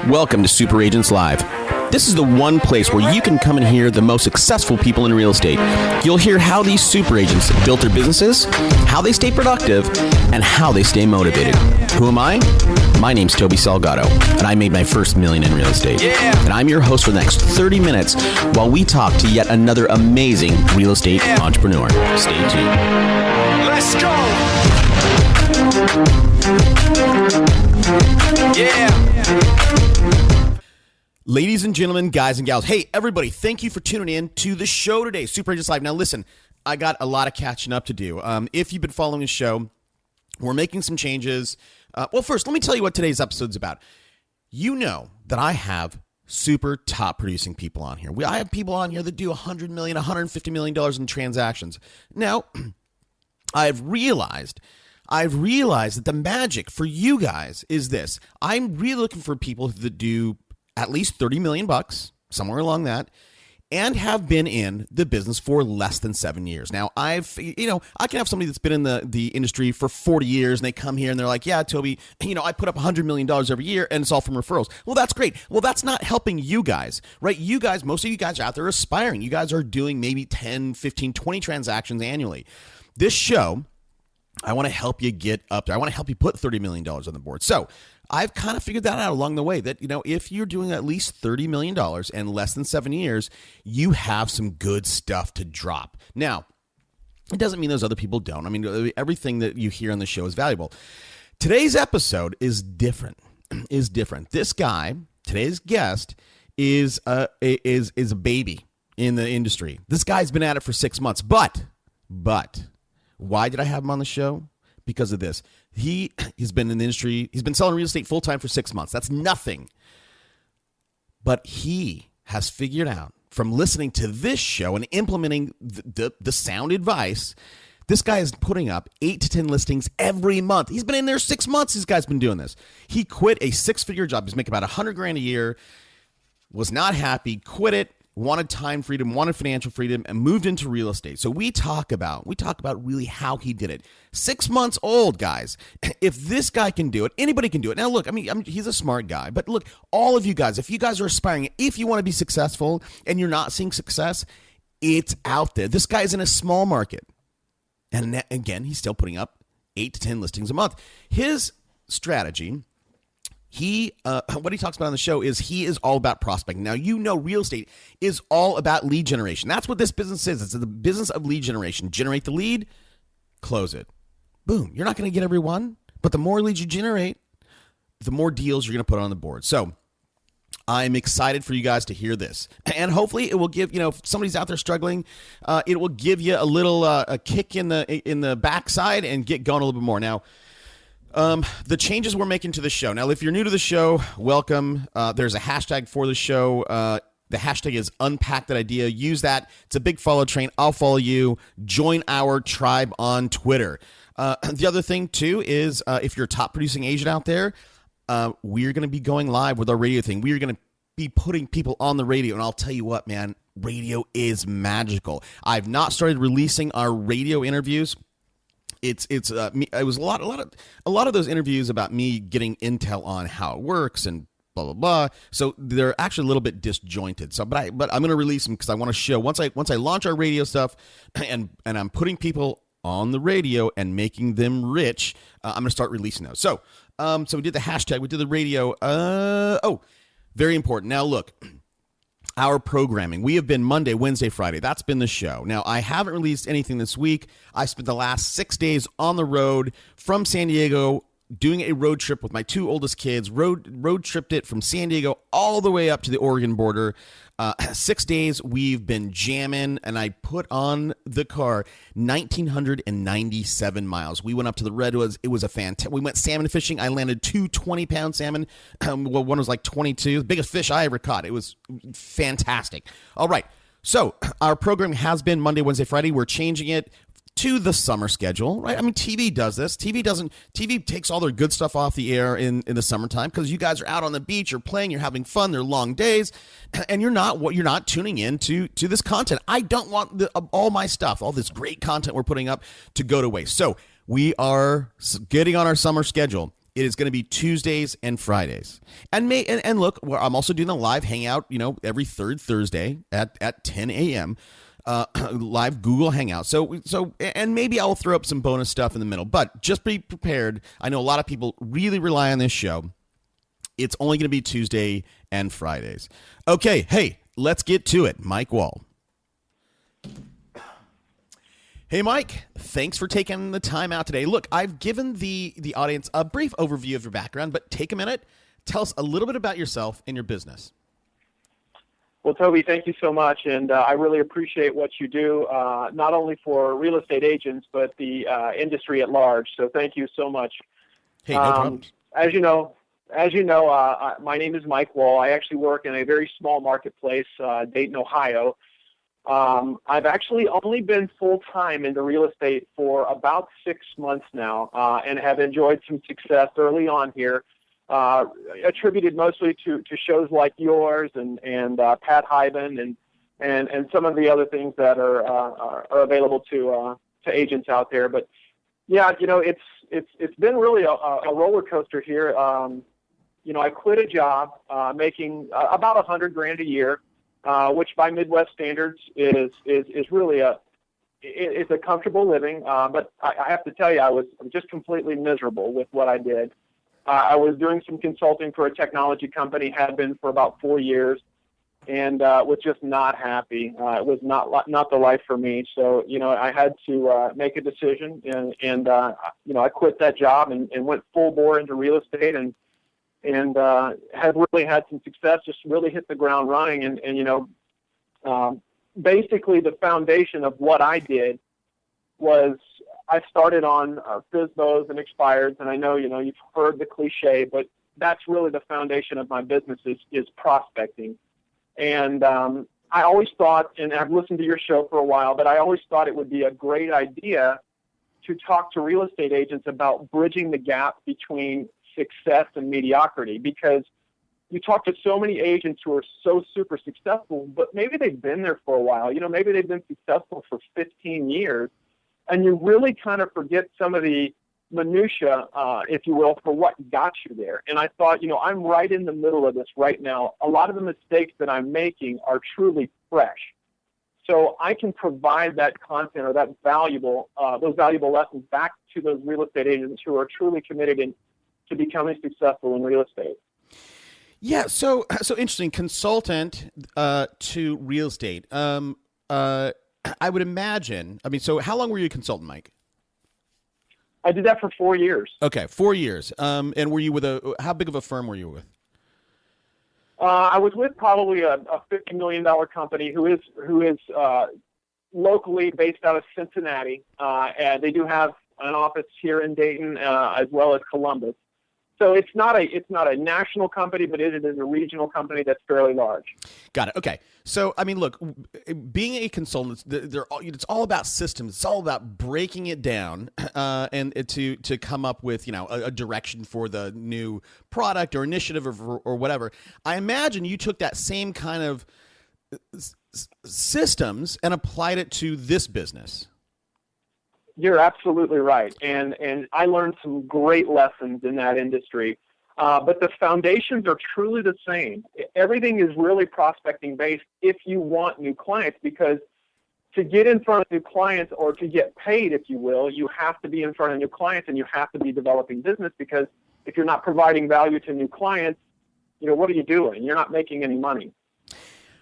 Welcome to Super Agents Live. This is the one place where you can come and hear the most successful people in real estate. You'll hear how these super agents built their businesses, how they stay productive, and how they stay motivated. Who am I? My name's Toby Salgado, and I made my first million in real estate. And I'm your host for the next 30 minutes while we talk to yet another amazing real estate entrepreneur. Stay tuned. Let's go! Yeah! Ladies and gentlemen, guys and gals, hey, everybody, thank you for tuning in to the show today, Super Agents Live. Now, listen, I got a lot of catching up to do. If you've been following the show, we're making some changes. Well, first, let me tell you what today's episode's about. You know that I have super top producing people on here. I have people on here that do $100 million, $150 million in transactions. Now, I've realized that the magic for you guys is this. I'm really looking for people that do at least 30 million bucks, somewhere along that, and have been in the business for less than 7 years. Now, I can have somebody that's been in the industry for 40 years, and they come here and they're like, yeah, Toby, I put up $100 million every year, and it's all from referrals. Well, that's great. Well, that's not helping you guys, right? You guys, most of you guys are out there aspiring. You guys are doing maybe 10, 15, 20 transactions annually. This show, I want to help you get up there. I want to help you put $30 million on the board. So I've kind of figured that out along the way that, if you're doing at least $30 million in less than 7 years, you have some good stuff to drop. Now, it doesn't mean those other people don't. I mean, everything that you hear on the show is valuable. Today's episode is different. This guy, today's guest, is a baby in the industry. This guy's been at it for 6 months. But why did I have him on the show? Because of this. He's been in the industry. He's been selling real estate full time for 6 months. That's nothing. But he has figured out from listening to this show and implementing the sound advice, this guy is putting up 8 to 10 listings every month. He's been in there 6 months. This guy's been doing this. He quit a 6-figure job. He's making about $100,000 a year. Was not happy. Quit it. Wanted time freedom, wanted financial freedom, and moved into real estate. So we talk about really how he did it. 6 months old, guys. If this guy can do it, anybody can do it. Now, look, I mean, he's a smart guy, but look, all of you guys, if you guys are aspiring, if you want to be successful and you're not seeing success, it's out there. This guy's in a small market. And again, he's still putting up 8 to 10 listings a month. His strategy, what he talks about on the show is he is all about prospecting. Now, real estate is all about lead generation. That's what this business is. It's the business of lead generation. Generate the lead, close it. Boom. You're not going to get every one, but the more leads you generate, the more deals you're going to put on the board. So I'm excited for you guys to hear this. And hopefully it will give, if somebody's out there struggling, it will give you a little a kick in the backside and get going a little bit more. Now, the changes we're making to the show. Now, if you're new to the show, welcome. There's a hashtag for the show. The hashtag is Unpack That Idea. Use that. It's a big follow train. I'll follow you. Join our tribe on Twitter. The other thing, too, is if you're a top producing agent out there, we're going to be going live with our radio thing. We are going to be putting people on the radio. And I'll tell you what, man, radio is magical. I've not started releasing our radio interviews. It was a lot of those interviews about me getting intel on how it works and blah blah blah. So they're actually a little bit disjointed. So, but I'm going to release them because I want to show once I launch our radio stuff, and I'm putting people on the radio and making them rich. I'm going to start releasing those. So we did the hashtag, we did the radio. Very important. Now look. Our programming. We have been Monday, Wednesday, Friday. That's been the show. Now, I haven't released anything this week. I spent the last 6 days on the road from San Diego doing a road trip with my 2 oldest kids. Road tripped it from San Diego all the way up to the Oregon border. 6 days we've been jamming, and I put on the car 1,997 miles. We went up to the Redwoods. It was a fantastic. We went salmon fishing. I landed 2 20-pound salmon. Well, one was like 22. The biggest fish I ever caught. It was fantastic. All right. So our program has been Monday, Wednesday, Friday. We're changing it to the summer schedule, right? I mean, TV does this. TV takes all their good stuff off the air in the summertime because you guys are out on the beach, you're playing, you're having fun, they're long days, and you're not tuning in to this content. I don't want all my stuff, all this great content we're putting up to go to waste. So we are getting on our summer schedule. It is going to be Tuesdays and Fridays. And look, I'm also doing a live hangout, every third Thursday at 10 a.m. Live Google Hangout. So and maybe I'll throw up some bonus stuff in the middle, but just be prepared. I know a lot of people really rely on this show. It's only going to be Tuesday and Fridays. Okay, hey, let's get to it. Mike Wall. Hey, Mike, thanks for taking the time out today. Look, I've given the audience a brief overview of your background, but take a minute. Tell us a little bit about yourself and your business. Well, Toby, thank you so much, and I really appreciate what you do, not only for real estate agents, but the industry at large. So thank you so much. Hey, no problem. As you know, my name is Mike Wall. I actually work in a very small marketplace, Dayton, Ohio. I've actually only been full-time into real estate for about 6 months now, and have enjoyed some success early on here, attributed mostly to shows like yours and Pat Hyben and some of the other things that are available to agents out there. But yeah, it's been really a roller coaster here. I quit a job making about $100,000 a year, which by Midwest standards is really it's a comfortable living. But I have to tell you, I was just completely miserable with what I did. I was doing some consulting for a technology company, had been for about 4 years, and was just not happy. It was not the life for me. So, I had to make a decision, and I quit that job and went full bore into real estate and have really had some success, just really hit the ground running. And basically the foundation of what I did was I started on FSBOs and expireds, and I know, you've heard the cliche, but that's really the foundation of my business is prospecting. And I always thought, and I've listened to your show for a while, but I always thought it would be a great idea to talk to real estate agents about bridging the gap between success and mediocrity, because you talk to so many agents who are so super successful, but maybe they've been there for a while. Maybe they've been successful for 15 years, and you really kind of forget some of the minutia, if you will, for what got you there. And I thought, I'm right in the middle of this right now. A lot of the mistakes that I'm making are truly fresh. So I can provide that content or that those valuable lessons back to those real estate agents who are truly committed to becoming successful in real estate. Yeah, so interesting. Consultant to real estate. I would imagine. So how long were you a consultant, Mike? I did that for 4 years. Okay, 4 years. And were you with how big of a firm were you with? I was with probably a $50 million company who is locally based out of Cincinnati, and they do have an office here in Dayton as well as Columbus. So it's not a national company, but it is a regional company that's fairly large. Got it. Okay. So, look, being a consultant, it's all about systems. It's all about breaking it down and to come up with, a direction for the new product or initiative or whatever. I imagine you took that same kind of systems and applied it to this business. You're absolutely right, and I learned some great lessons in that industry, but the foundations are truly the same. Everything is really prospecting based if you want new clients, because to get in front of new clients or to get paid, if you will, you have to be in front of new clients and you have to be developing business, because if you're not providing value to new clients, what are you doing? You're not making any money.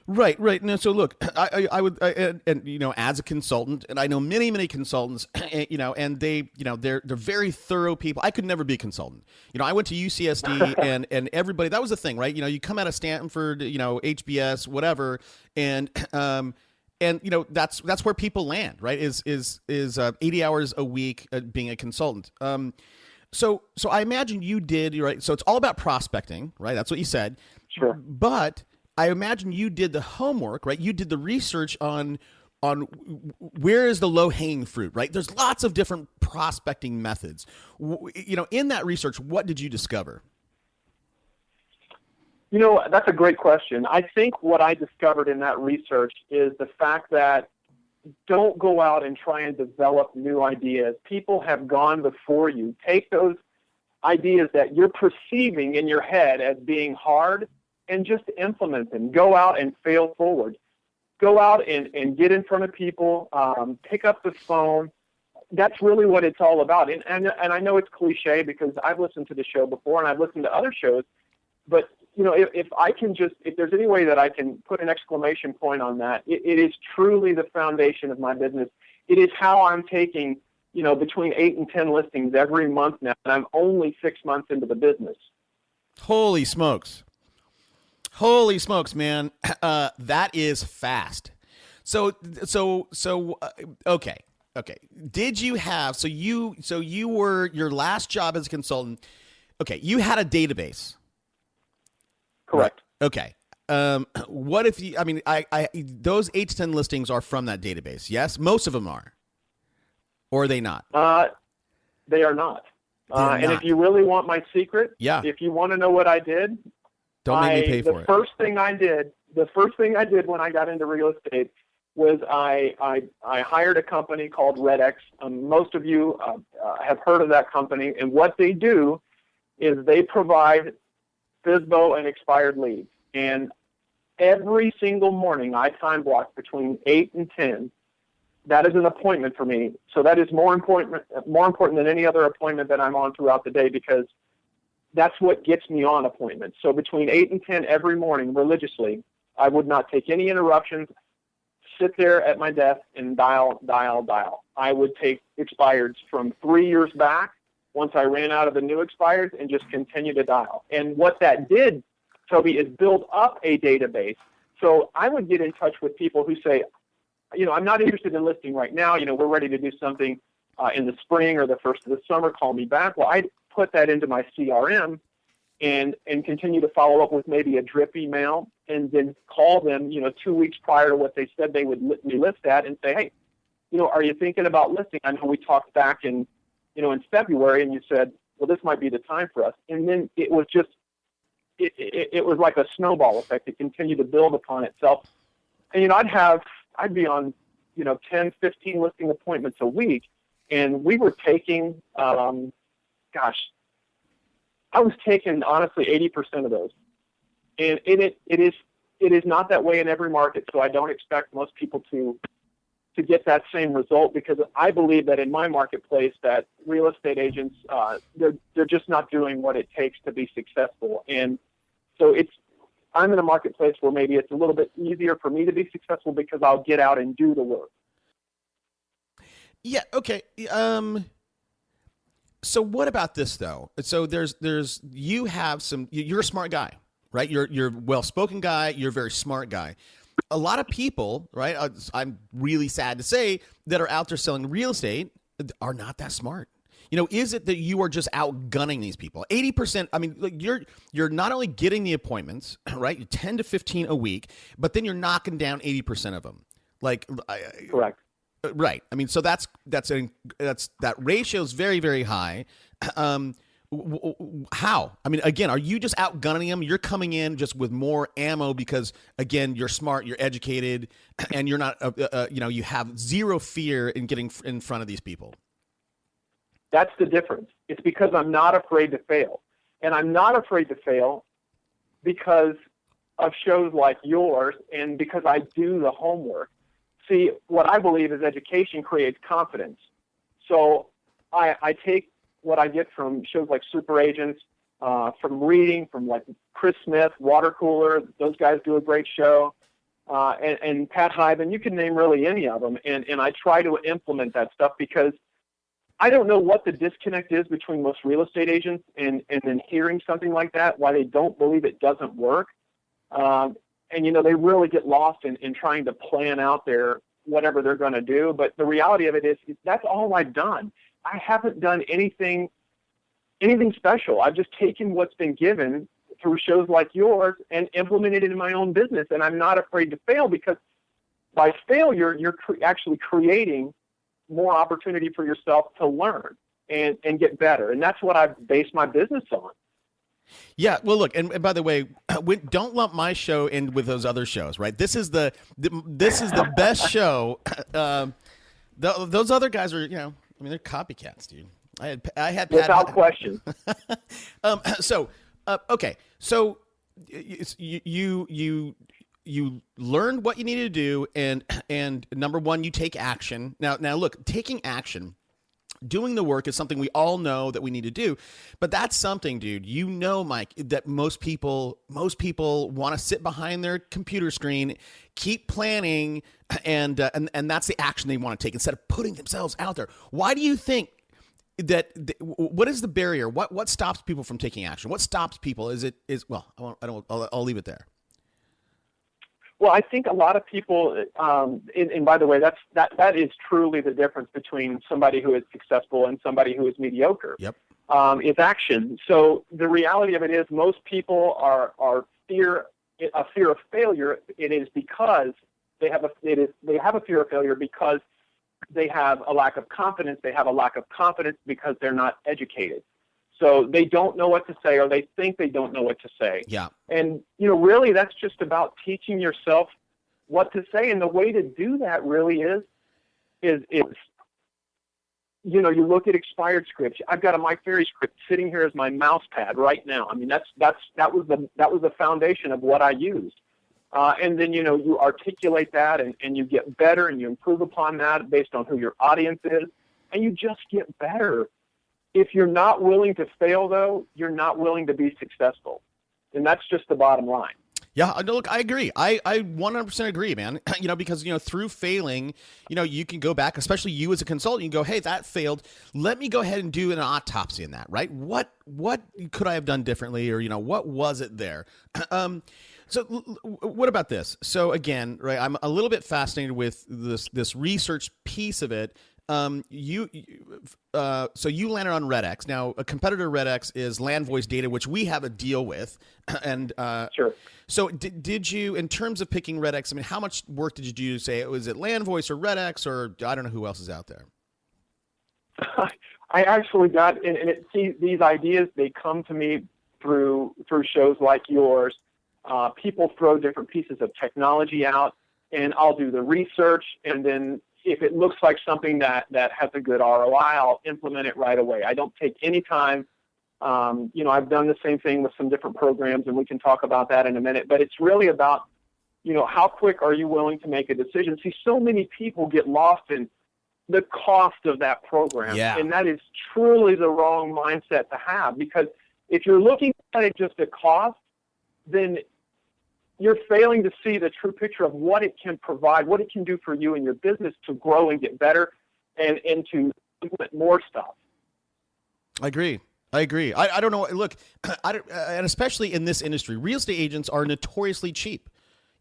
Right. No, so look, I would, as a consultant, and I know many consultants, and they're very thorough people. I could never be a consultant. I went to UCSD and everybody, that was the thing, right? You come out of Stanford, HBS, whatever, and that's where people land, right? Is 80 hours a week being a consultant. So I imagine you did, right? So it's all about prospecting, right? That's what you said. Sure. But I imagine you did the homework, right? You did the research on where is the low-hanging fruit, right? There's lots of different prospecting methods. In that research, what did you discover? That's a great question. I think what I discovered in that research is the fact that don't go out and try and develop new ideas. People have gone before you. Take those ideas that you're perceiving in your head as being hard and just implement them. Go out and fail forward. Go out and get in front of people, pick up the phone. That's really what it's all about. And I know it's cliche because I've listened to the show before and I've listened to other shows, but if there's any way that I can put an exclamation point on that, it is truly the foundation of my business. It is how I'm taking, between 8 and 10 listings every month now, and I'm only 6 months into the business. Holy smokes. Holy smokes, man. That is fast. Okay. Did you have, so you were, your last job as a consultant, okay, you had a database. Correct. Okay. What if you, those 8 to 10 listings are from that database, yes? Most of them are. Or are they not? They are not. Not. And if you really want my secret, yeah. If you want to know what I did, don't make me pay for it. The first thing I did when I got into real estate was I hired a company called RedX. Most of you have heard of that company, and what they do is they provide FSBO and expired leads. And every single morning I time block between 8 and 10. That is an appointment for me. So that is more important than any other appointment that I'm on throughout the day, because that's what gets me on appointments. So between 8 and 10 every morning, religiously, I would not take any interruptions, sit there at my desk and dial. I would take expireds from 3 years back once I ran out of the new expireds and just continue to dial. And what that did, Toby, is build up a database. So I would get in touch with people who say, I'm not interested in listing right now. We're ready to do something in the spring or the first of the summer. Call me back. Well, I'd put that into my CRM and continue to follow up with maybe a drip email, and then call them, 2 weeks prior to what they said they would list at, and say, hey, are you thinking about listing? I know we talked back in February, and you said, well, this might be the time for us. And then it was just, it was like a snowball effect. It continued to build upon itself. And, I'd be on, 10, 15 listing appointments a week, and we were taking, I was taking, honestly, 80% of those. And it is not that way in every market, so I don't expect most people to get that same result, because I believe that in my marketplace that real estate agents, they're just not doing what it takes to be successful. And so I'm in a marketplace where maybe it's a little bit easier for me to be successful because I'll get out and do the work. Yeah, okay. So what about this though? So you're a smart guy, right? You're a well-spoken guy. You're a very smart guy. A lot of people, right? I'm really sad to say, that are out there selling real estate are not that smart. Is it that you are just outgunning these people? 80%. You're not only getting the appointments, right? You're 10 to 15 a week, but then you're knocking down 80% of them. Correct. Right. So that ratio is very, very high. How? Again, are you just outgunning them? You're coming in just with more ammo because, again, you're smart, you're educated, and you're not, you have zero fear in getting in front of these people. That's the difference. It's because I'm not afraid to fail. And I'm not afraid to fail because of shows like yours and because I do the homework. See, what I believe is education creates confidence. So I take what I get from shows like Super Agents, from reading, from like Chris Smith, Water Cooler. Those guys do a great show. And Pat Hyben, you can name really any of them. And I try to implement that stuff because I don't know what the disconnect is between most real estate agents and then hearing something like that, why they don't believe it doesn't work. They really get lost in trying to plan out whatever they're going to do. But the reality of it is that's all I've done. I haven't done anything special. I've just taken what's been given through shows like yours and implemented it in my own business. And I'm not afraid to fail because by failure, you're actually creating more opportunity for yourself to learn and get better. And that's what I've based my business on. Yeah. Well, look, and by the way, don't lump my show in with those other shows, right? This is the best show. Those other guys are, they're copycats, dude. I had without question. So, okay. So you learned what you needed to do, and number one, you take action. Now look, taking action, doing the work is something we all know that we need to do, but that's something, dude, Mike, that most people want to sit behind their computer screen, keep planning, and that's the action they want to take instead of putting themselves out there. Why do you think that? What is the barrier? What stops people from taking action? What stops people? I'll leave it there. Well, I think a lot of people, and by the way, that is truly the difference between somebody who is successful and somebody who is mediocre. Yep. Is action. So the reality of it is, most people are a fear of failure. It is because they have a fear of failure because they have a lack of confidence. They have a lack of confidence because they're not educated. So they don't know what to say, or they think they don't know what to say. Yeah. And, really that's just about teaching yourself what to say. And the way to do that really is you look at expired scripts. I've got a Mike Ferry script sitting here as my mouse pad right now. I mean, that was the foundation of what I used. And then, you articulate that and you get better and you improve upon that based on who your audience is. And you just get better. If you're not willing to fail, though, you're not willing to be successful. And that's just the bottom line. Yeah, look, I agree. I 100% agree, man. Because, through failing, you can go back, especially you as a consultant, you can go, hey, that failed. Let me go ahead and do an autopsy in that, right? What could I have done differently? Or, what was it there? So what about this? So again, right, I'm a little bit fascinated with this research piece of it. So you landed on RedX. Now, a competitor RedX is Land Voice Data, which we have a deal with. And sure. So did you, in terms of picking RedX, I mean, how much work did you do to say, was it Land Voice or RedX, or I don't know who else is out there? I actually got, these ideas, they come to me through shows like yours. People throw different pieces of technology out, and I'll do the research, and then if it looks like something that has a good ROI, I'll implement it right away. I don't take any time. I've done the same thing with some different programs, and we can talk about that in a minute. But it's really about, how quick are you willing to make a decision? See, so many people get lost in the cost of that program. Yeah. And that is truly the wrong mindset to have, because if you're looking at it just at cost, then you're failing to see the true picture of what it can provide, what it can do for you and your business to grow and get better and to implement more stuff. I agree. I don't know. Look, and especially in this industry, real estate agents are notoriously cheap.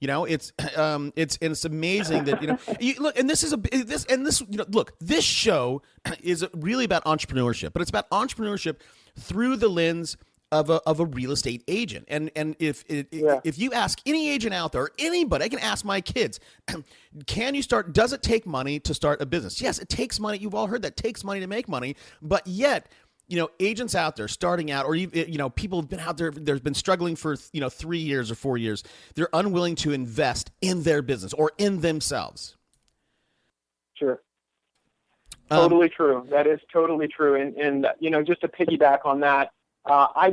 It's amazing that, look, and this show is really about entrepreneurship, but it's about entrepreneurship through the lens of a real estate agent. And if you ask any agent out there, or anybody, I can ask my kids, does it take money to start a business? Yes, it takes money. You've all heard that it takes money to make money, but yet, agents out there starting out, or people have been out there, they've been struggling for, 3 years or 4 years. They're unwilling to invest in their business or in themselves. Sure. Totally true. That is totally true. And just to piggyback on that, I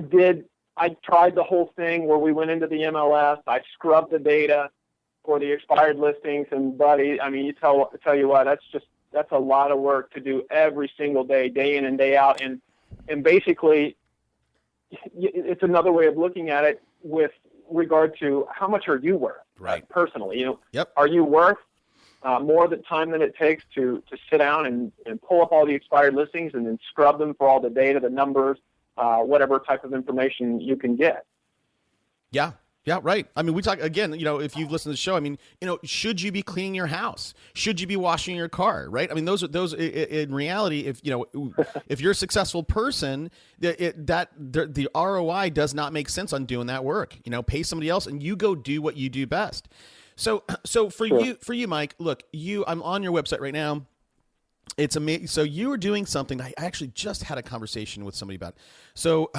tried the whole thing where we went into the MLS. I scrubbed the data for the expired listings, and buddy, I mean, tell you what, that's a lot of work to do every single day, day in and day out. And basically, it's another way of looking at it with regard to how much are you worth, right? Personally, Yep. Are you worth more the time than it takes to sit down and pull up all the expired listings and then scrub them for all the data, the numbers, whatever type of information you can get? Yeah, right. I mean, we talk again, if you've listened to the show, I memean, should you be cleaning your house? Should you be washing your car? Right. I mean, those in reality, if you're a successful person, the ROI does not make sense on doing that work. Pay somebody else and you go do what you do best. So for Sure. you, Mike, look, I'm on your website right now. It's amazing. So you are doing something. I actually just had a conversation with somebody about. So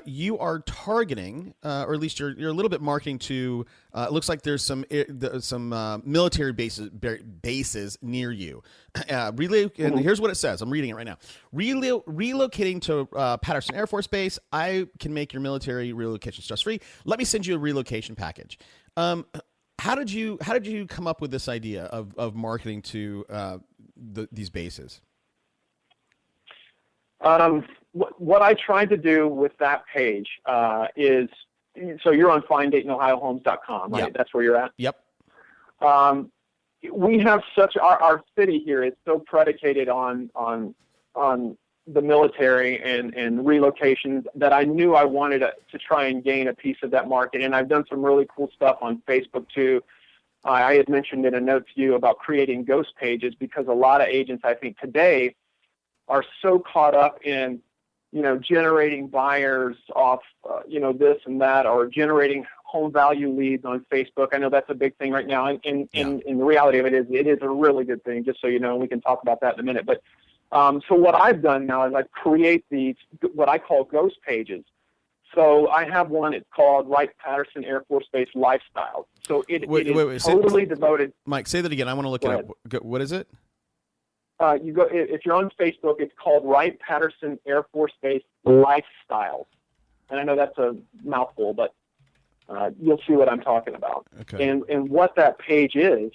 you are targeting, or at least you're a little bit marketing to. It looks like there's some military bases near you. And here's what it says. I'm reading it right now. Relocating to Patterson Air Force Base. I can make your military relocation stress free. Let me send you a relocation package. How did you come up with this idea of marketing to these bases? What I tried to do with that page is, so you're on FindDaytonOhioHomes.com, right? Yep. That's where you're at? Yep. We have our city here is so predicated on the military and relocations that I knew I wanted to try and gain a piece of that market. And I've done some really cool stuff on Facebook too. I had mentioned in a note to you about creating ghost pages, because a lot of agents, I think today, are so caught up in, generating buyers off, this and that, or generating home value leads on Facebook. I know that's a big thing right now. And the reality of it is a really good thing, just so you know, and we can talk about that in a minute. But so what I've done now is I create these, what I call ghost pages. So I have one, it's called Wright-Patterson Air Force Base Lifestyle. So it is totally devoted. Mike, say that again. I want to look it up. What is it? If you're on Facebook, it's called Wright-Patterson Air Force Base Lifestyle. And I know that's a mouthful, but you'll see what I'm talking about. Okay. And what that page is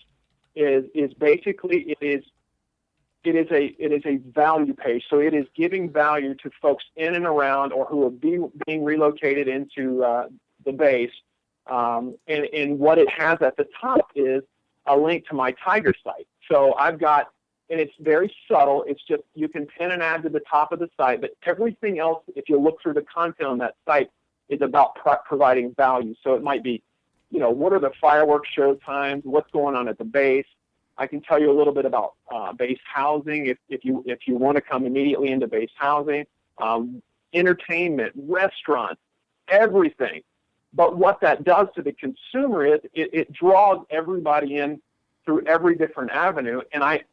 basically it is a value page. So it is giving value to folks in and around, or who are being relocated into the base. And what it has at the top is a link to my Tiger site. So I've got, and it's very subtle. It's just, you can pin an ad to the top of the site, but everything else, if you look through the content on that site, is about providing value. So it might be, what are the fireworks show times? What's going on at the base? I can tell you a little bit about base housing if you want to come immediately into base housing, entertainment, restaurants, everything. But what that does to the consumer is it draws everybody in through every different avenue. And I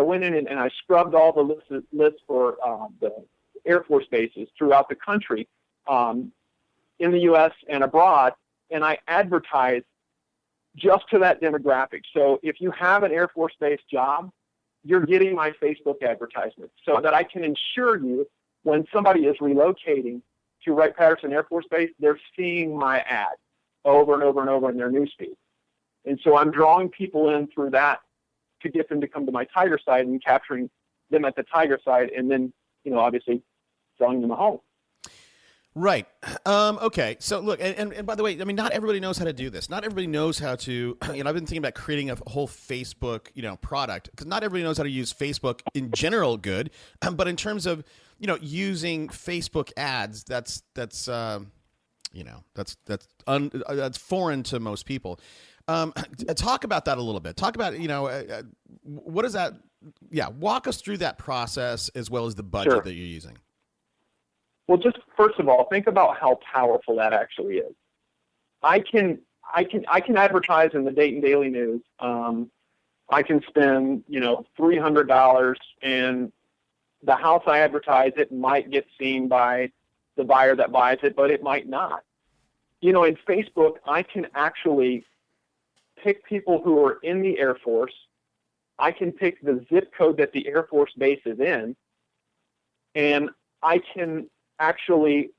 went in and I scrubbed all the lists for the Air Force bases throughout the country, in the U.S. and abroad, and I advertised just to that demographic. So if you have an Air Force Base job, you're getting my Facebook advertisement, so that I can ensure you, when somebody is relocating to Wright-Patterson Air Force Base, they're seeing my ad over and over and over in their newsfeed. And so I'm drawing people in through that to get them to come to my Tiger site and capturing them at the Tiger site, and then, obviously selling them a home. Right. Okay. So look, and by the way, I mean, not everybody knows how to do this. Not everybody knows how to, I've been thinking about creating a whole Facebook, product, because not everybody knows how to use Facebook in general good. But in terms of, using Facebook ads, that's foreign to most people. Talk about that a little bit. Talk about, what is that? Yeah. Walk us through that process, as well as the budget that you're using. Well, just first of all, think about how powerful that actually is. I can advertise in the Dayton Daily News. I can spend, $300, and the house I advertise it might get seen by the buyer that buys it, but it might not. In Facebook, I can actually pick people who are in the Air Force. I can pick the zip code that the Air Force base is in, and I can actually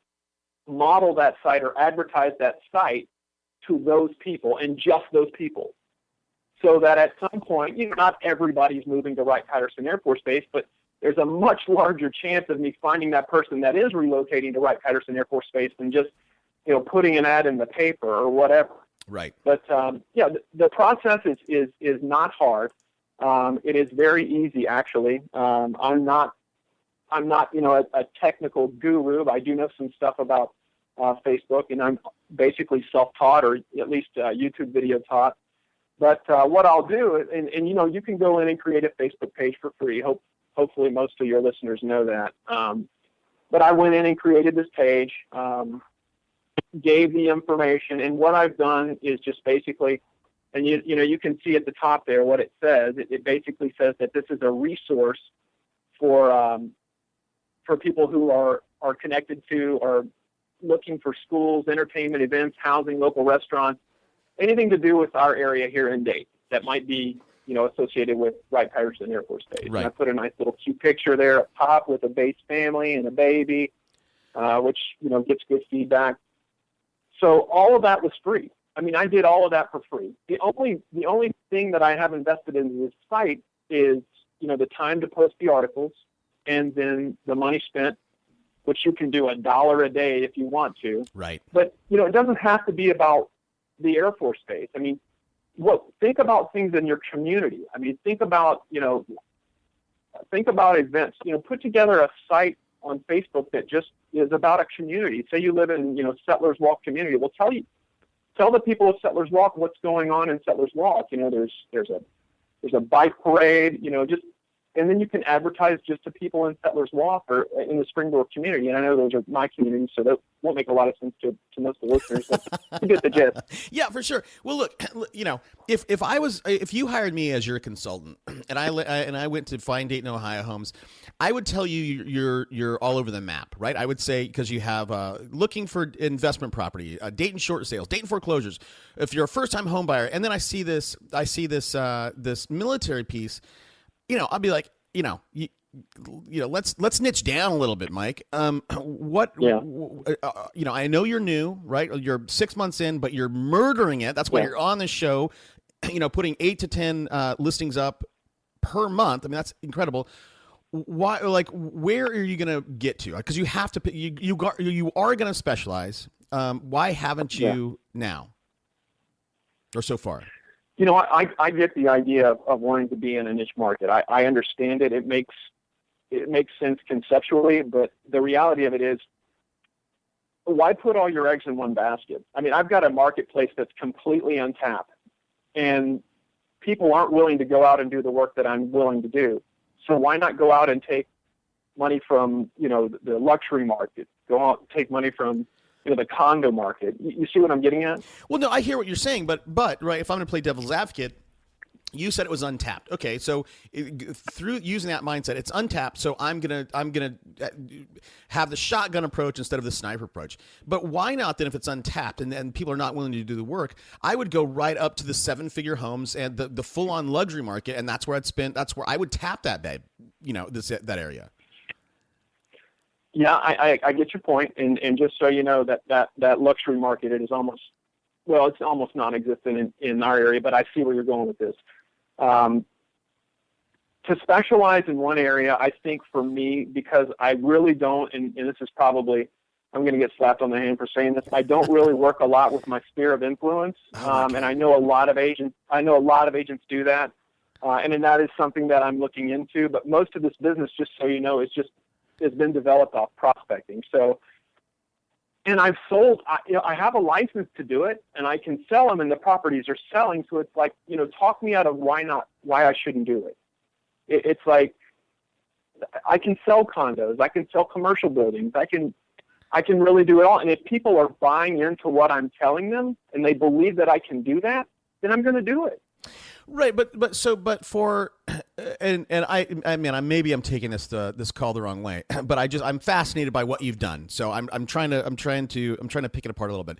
model that site or advertise that site to those people, and just those people, so that at some point, not everybody's moving to Wright-Patterson Air Force Base, but there's a much larger chance of me finding that person that is relocating to Wright-Patterson Air Force Base than just, putting an ad in the paper or whatever. Right. But the process is not hard. It is very easy, actually. I'm not a technical guru. I do know some stuff about Facebook, and I'm basically self-taught, or at least YouTube video taught. But what I'll do, and you can go in and create a Facebook page for free. Hopefully most of your listeners know that. But I went in and created this page, gave the information, and what I've done is just basically And you can see at the top there what it says. It basically says that this is a resource for people who are connected to or looking for schools, entertainment, events, housing, local restaurants, anything to do with our area here in Dayton that might be associated with Wright-Patterson Air Force Base. Right. And I put a nice little cute picture there up top with a base family and a baby, which gets good feedback. So all of that was free. I mean, I did all of that for free. The only thing that I have invested in this site is, the time to post the articles and then the money spent, which you can do $1 a day if you want to. Right. But, it doesn't have to be about the Air Force Base. I mean, think about things in your community. I mean, think about events. Put together a site on Facebook that just is about a community. Say you live in, Settlers Walk community. Well, tell the people of Settlers Walk what's going on in Settlers Walk. There's a bike parade, and then you can advertise just to people in Settlers Walk or in the Springdale community. And I know those are my communities, so that won't make a lot of sense to most of the listeners, but you get the gist. Yeah, for sure. Well, look, if you hired me as your consultant and I went to find Dayton, Ohio homes, I would tell you you're all over the map, right? I would say, because you have looking for investment property, Dayton short sales, Dayton foreclosures. If you're a first time home buyer, and then I see this military piece, I'll be like, let's niche down a little bit, Mike. I know you're new, right? You're 6 months in, but you're murdering it. That's why you're on the show, putting 8 to 10 listings up per month. I mean, that's incredible. Why, where are you going to get to? Because you have to, you are going to specialize. Why haven't you now or so far? I get the idea of wanting to be in a niche market. I understand it. It makes sense conceptually, but the reality of it is, why put all your eggs in one basket? I mean, I've got a marketplace that's completely untapped, and people aren't willing to go out and do the work that I'm willing to do. So why not go out and take money from, the luxury market, go out and take money from the condo market? You see what I'm getting at? Well, no, I hear what you're saying, but right, if I'm going to play devil's advocate, you said it was untapped. Okay, so through using that mindset, it's untapped. So I'm gonna have the shotgun approach instead of the sniper approach. But why not then, if it's untapped and people are not willing to do the work? I would go right up to the 7-figure homes and the full on luxury market, and that's where I'd spend. That's where I would tap that bed. That area. Yeah, I get your point, and just so you know, that luxury market, it's almost non-existent in our area, but I see where you're going with this. To specialize in one area, I think for me, because I really don't, and this is probably, I'm going to get slapped on the hand for saying this, I don't really work a lot with my sphere of influence, and I know a lot of agents do that, and then that is something that I'm looking into. But most of this business, just so you know, has been developed off prospecting. So, and I've sold, I have a license to do it, and I can sell them, and the properties are selling. So it's like, talk me out of why I shouldn't do it. It's like, I can sell condos, I can sell commercial buildings, I can really do it all. And if people are buying into what I'm telling them and they believe that I can do that, then I'm going to do it. Right, but for and I mean, maybe I'm taking this call the wrong way, but I'm fascinated by what you've done. So I'm trying to pick it apart a little bit.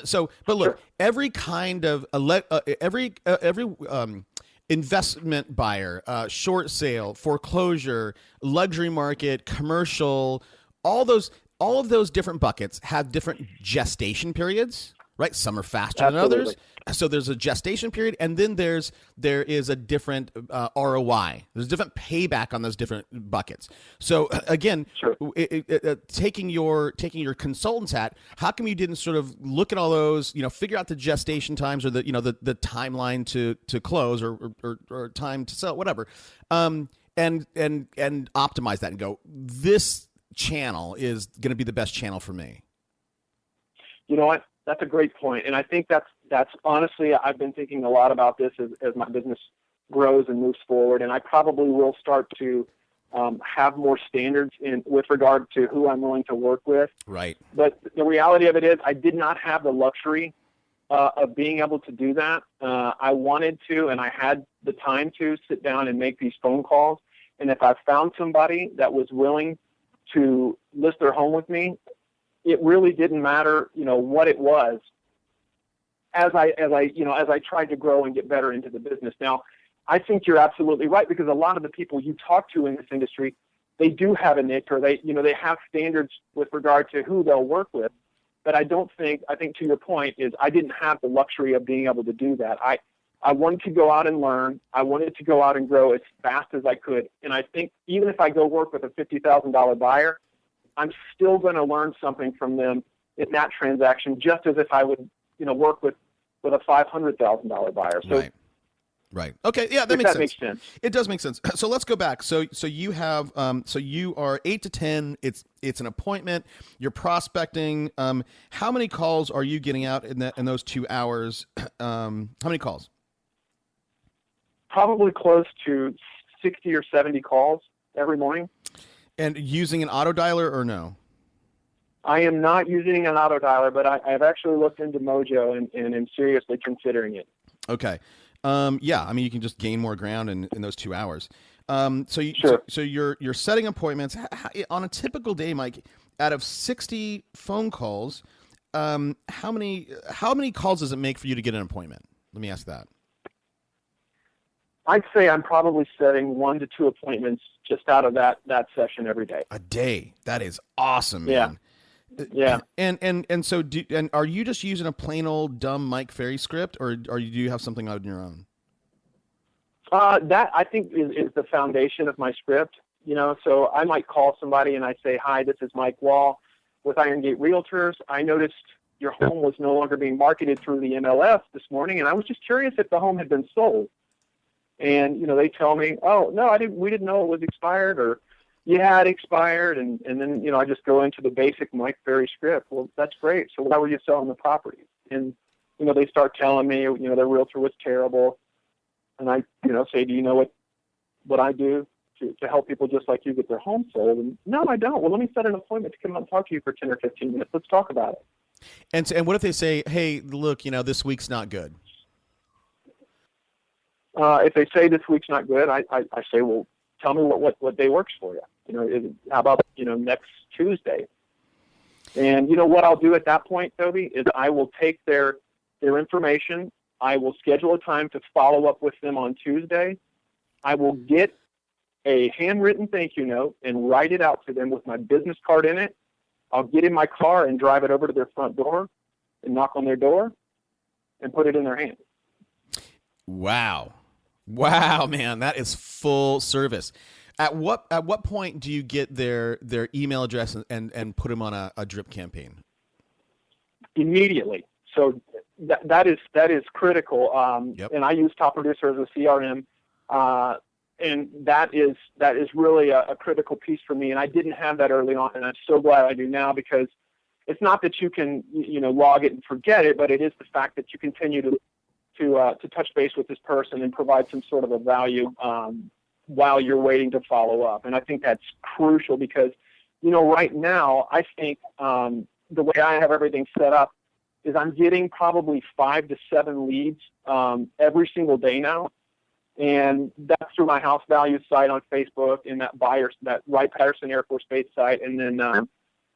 So, but look, every kind of every investment buyer, short sale, foreclosure, luxury market, commercial, all of those different buckets have different gestation periods. Right, some are faster than others. So there's a gestation period, and then there is a different ROI. There's a different payback on those different buckets. So again, taking your consultant's hat, how come you didn't sort of look at all those, figure out the gestation times or the timeline to close or time to sell, whatever, and optimize that and go, this channel is going to be the best channel for me. You know what? That's a great point, and I think that's honestly, I've been thinking a lot about this as my business grows and moves forward, and I probably will start to have more standards with regard to who I'm willing to work with. Right. But the reality of it is, I did not have the luxury of being able to do that. I wanted to, and I had the time to sit down and make these phone calls. And if I found somebody that was willing to list their home with me, it really didn't matter, what it was. As I tried to grow and get better into the business. Now, I think you're absolutely right, because a lot of the people you talk to in this industry, they do have a niche, or they have standards with regard to who they'll work with. But I think to your point is I didn't have the luxury of being able to do that. I wanted to go out and learn. I wanted to go out and grow as fast as I could. And I think even if I go work with a $50,000 buyer, I'm still going to learn something from them in that transaction, just as if I would, work with a $500,000 buyer. So, Right. Okay. Yeah, that makes sense. It does make sense. So let's go back. So you have so you are 8 to 10. It's an appointment. You're prospecting. How many calls are you getting out in those 2 hours? How many calls? Probably close to 60 or 70 calls every morning. And using an auto dialer or no? I am not using an auto dialer, but I've actually looked into Mojo and am seriously considering it. Okay. Yeah, I mean, you can just gain more ground in those 2 hours. So you're setting appointments on a typical day, Mike. Out of 60 phone calls, how many calls does it make for you to get an appointment? Let me ask that. I'd say I'm probably setting 1 to 2 appointments just out of that session every day. A day. That is awesome, man. Yeah. And so are you just using a plain old dumb Mike Ferry script, or do you have something on your own? That I think is the foundation of my script. So I might call somebody and I say, "Hi, this is Mike Wall with Iron Gate Realtors. I noticed your home was no longer being marketed through the MLS this morning, and I was just curious if the home had been sold." And they tell me, "Oh no, we didn't know it was expired," or "Yeah, it expired," and then I just go into the basic Mike Ferry script. Well, that's great. So why were you selling the property? And they start telling me their realtor was terrible, and I say, "Do you know what I do to help people just like you get their home sold?" And no, I don't. Well, let me set an appointment to come out and talk to you for 10 or 15 minutes. Let's talk about it. And what if they say, "Hey, look, this week's not good"? If they say this week's not good, I say, "Well, tell me what day works for you. How about next Tuesday?" And what I'll do at that point, Toby, is I will take their information. I will schedule a time to follow up with them on Tuesday. I will get a handwritten thank you note and write it out to them with my business card in it. I'll get in my car and drive it over to their front door and knock on their door and put it in their hand. Wow, man, that is full service. At what point do you get their email address and put them on a drip campaign? Immediately. So that is critical. Yep. And I use Top Producer as a CRM, and that is really a critical piece for me. And I didn't have that early on, and I'm so glad I do now, because it's not that you can log it and forget it, but it is the fact that you continue to touch base with this person and provide some sort of a value while you're waiting to follow up. And I think that's crucial, because, right now, I think the way I have everything set up is I'm getting probably 5 to 7 leads every single day now. And that's through my house value site on Facebook and that Wright-Patterson Air Force Base site. And then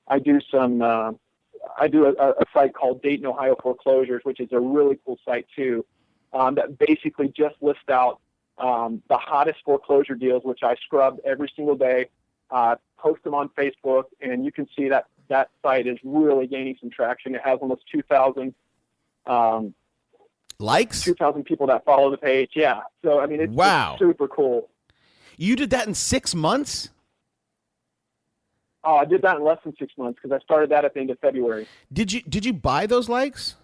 I do a site called Dayton, Ohio Foreclosures, which is a really cool site too, that basically just lists out the hottest foreclosure deals, which I scrub every single day, post them on Facebook, and you can see that site is really gaining some traction. It has almost 2,000 likes, 2,000 people that follow the page. Yeah, so I mean, it's super cool. You did that in 6 months? Oh, I did that in less than 6 months, because I started that at the end of February. Did you buy those likes?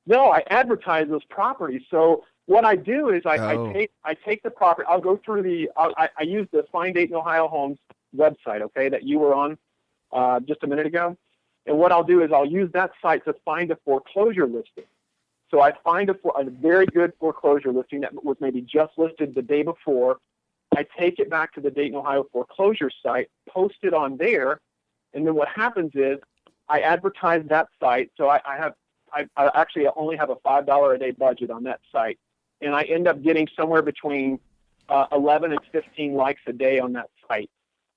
No, I advertise those properties. So what I do is I take the property. I'll go through I use the Find Dayton, Ohio Homes website, okay, that you were on just a minute ago. And what I'll do is I'll use that site to find a foreclosure listing. So I find a very good foreclosure listing that was maybe just listed the day before. I take it back to the Dayton, Ohio foreclosure site, post it on there, and then what happens is I advertise that site. So I have I actually only have a $5 a day budget on that site, and I end up getting somewhere between 11 and 15 likes a day on that site.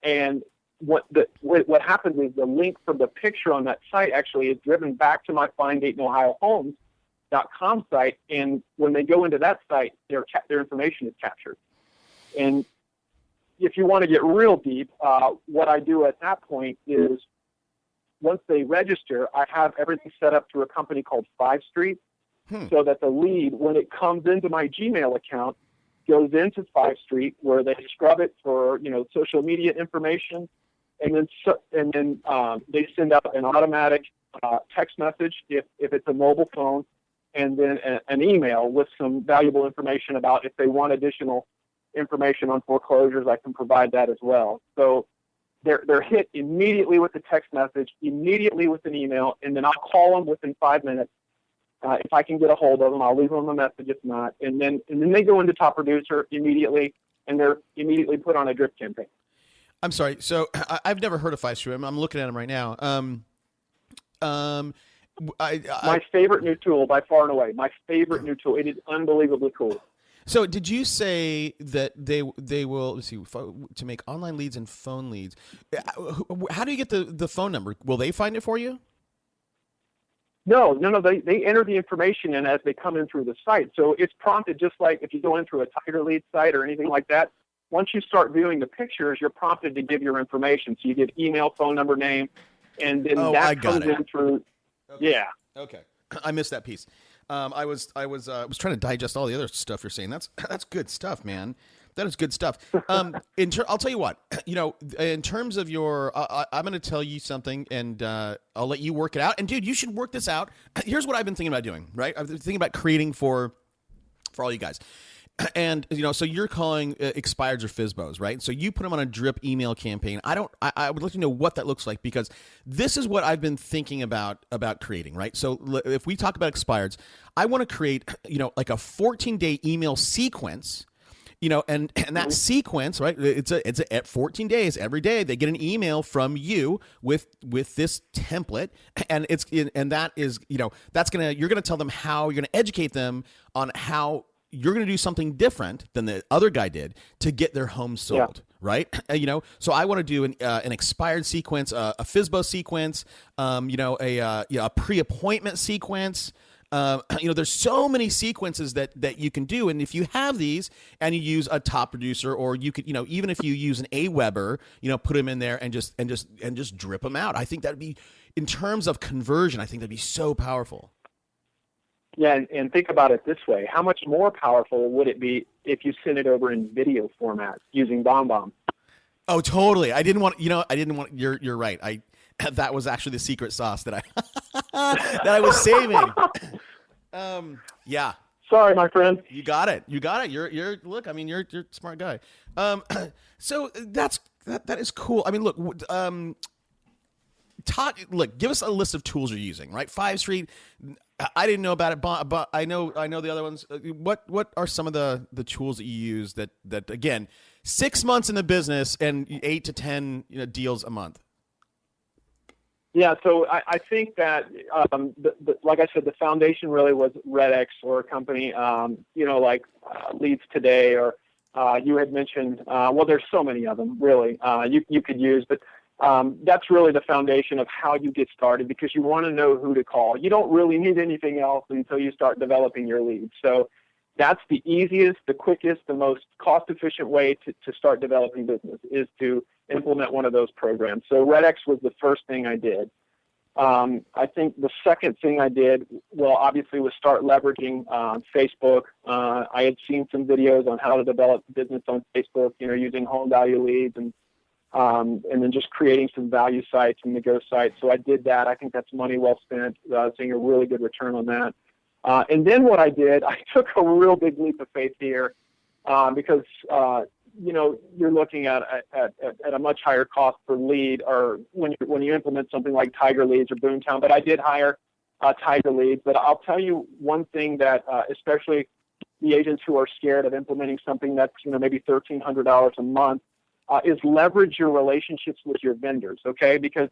And what happens is the link from the picture on that site actually is driven back to my FindDaytonOhioHomes.com site, and when they go into that site, their information is captured. And if you want to get real deep, what I do at that point is once they register, I have everything set up through a company called 5 Street, so that the lead, when it comes into my Gmail account, goes into 5 Street, where they scrub it for social media information, and then they send out an automatic text message if it's a mobile phone, and then an email with some valuable information about if they want additional information on foreclosures. I can provide that as well. So they're hit immediately with a text message, immediately with an email, and then I'll call them within 5 minutes. If I can get a hold of them, I'll leave them a message. If not, and then they go into Top Producer immediately, and they're immediately put on a drip campaign. I'm sorry. So I've never heard of 5 Street. I'm looking at them right now. My favorite new tool by far and away. My favorite new tool. It is unbelievably cool. So did you say that they will, let's see, to make online leads and phone leads? How do you get the phone number? Will they find it for you? No. They enter the information in as they come in through the site. So it's prompted just like if you go in through a Tiger Lead site or anything like that. Once you start viewing the pictures, you're prompted to give your information. So you give email, phone number, name, and then that comes in through. Okay. Yeah. Okay. I missed that piece. I was trying to digest all the other stuff you're saying. That's good stuff, man. That is good stuff. I'll tell you what, in terms of your, I'm going to tell you something, and I'll let you work it out. And dude, you should work this out. Here's what I've been thinking about doing, right? I've been thinking about creating for all you guys. And, so you're calling expireds or FSBOs, right? So you put them on a drip email campaign. I would like to know what that looks like, because this is what I've been thinking about creating, right? So if we talk about expireds, I want to create, like a 14-day email sequence, and that sequence, right? It's at 14 days, every day they get an email from you with this template, and that is, you're going to tell them how you're going to educate them on how you're going to do something different than the other guy did to get their home sold, right? So I want to do an expired sequence, a FSBO sequence, a pre-appointment sequence. There's so many sequences that you can do, and if you have these and you use a Top Producer, or you could, even if you use an AWeber, put them in there and just drip them out. I think that'd be, in terms of conversion, I think that'd be so powerful. Yeah, and think about it this way. How much more powerful would it be if you sent it over in video format using BombBomb? Oh, totally. You're right. That was actually the secret sauce that I was saving. Yeah. Sorry, my friend. You got it. You're look, I mean, you're a smart guy. So that is cool. I mean, look, give us a list of tools you're using, right? 5 Street. I didn't know about it, but I know the other ones. What are some of the tools that you use that again, 6 months in the business and 8 to 10 deals a month? Yeah, so I think that like I said, the foundation really was RedX, or a company, like Leads Today, or you had mentioned. Well, there's so many of them really you could use, but that's really the foundation of how you get started, because you want to know who to call. You don't really need anything else until you start developing your leads. So that's the easiest, the quickest, the most cost-efficient way to start developing business, is to implement one of those programs. So RedX was the first thing I did. I think the second thing I did, well, obviously, was start leveraging Facebook. I had seen some videos on how to develop business on Facebook, using home value leads, and then just creating some value sites and Nego sites. So I did that. I think that's money well spent, seeing a really good return on that. And then what I did, I took a real big leap of faith here, because you're looking at a much higher cost per lead, or when you implement something like Tiger Leads or Boomtown. But I did hire Tiger Leads. But I'll tell you one thing that, especially the agents who are scared of implementing something that's maybe $1,300 a month, is leverage your relationships with your vendors. Okay, because